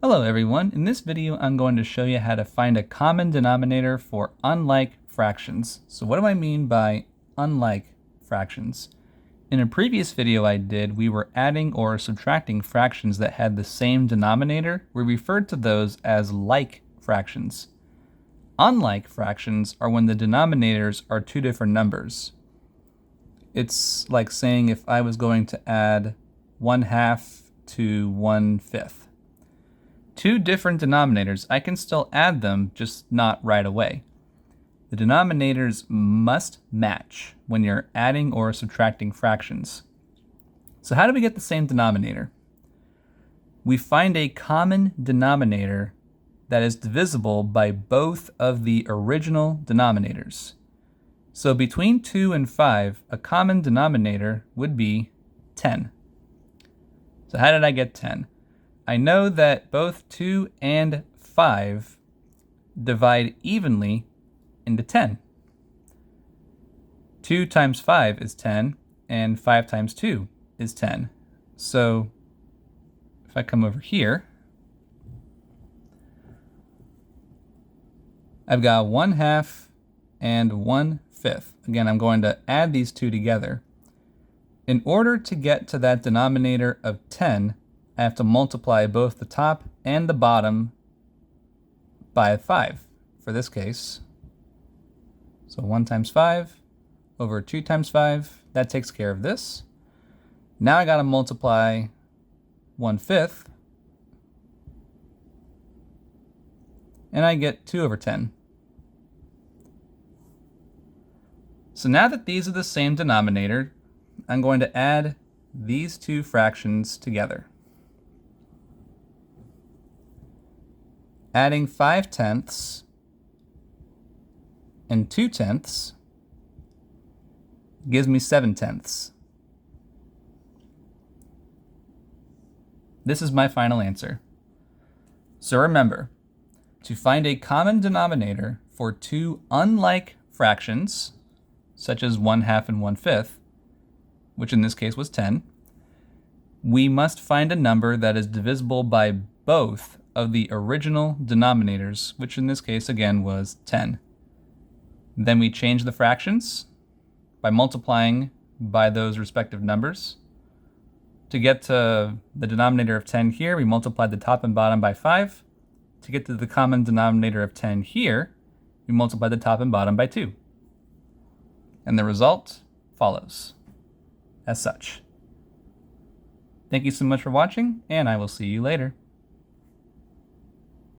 Hello everyone, in this video I'm going to show you how to find a common denominator for unlike fractions. So what do I mean by unlike fractions? In a previous video I did, we were adding or subtracting fractions that had the same denominator. We referred to those as like fractions. Unlike fractions are when the denominators are two different numbers. It's like saying if I was going to add 1/2 to 1/5. Two different denominators, I can still add them, just not right away. The denominators must match when you're adding or subtracting fractions. So how do we get the same denominator? We find a common denominator that is divisible by both of the original denominators. So between 2 and 5, a common denominator would be 10. So how did I get 10? I know that both 2 and 5 divide evenly into 10. 2 times 5 is 10, and 5 times 2 is 10. So if I come over here, I've got 1/2 and 1/5. Again, I'm going to add these two together. In order to get to that denominator of 10, I have to multiply both the top and the bottom by 5 for this case. So 1 times 5 over 2 times 5, that takes care of this. Now I got to multiply 1/5, and I get 2 over 10. So now that these are the same denominator, I'm going to add these two fractions together. Adding 5/10 and 2/10 gives me 7/10. This is my final answer. So remember, to find a common denominator for two unlike fractions, such as 1/2 and 1/5, which in this case was 10, we must find a number that is divisible by both of the original denominators, which in this case again was 10. Then we change the fractions by multiplying by those respective numbers. To get to the denominator of 10 here, we multiplied the top and bottom by 5. To get to the common denominator of 10 here, we multiplied the top and bottom by 2. And the result follows as such. Thank you so much for watching, and I will see you later.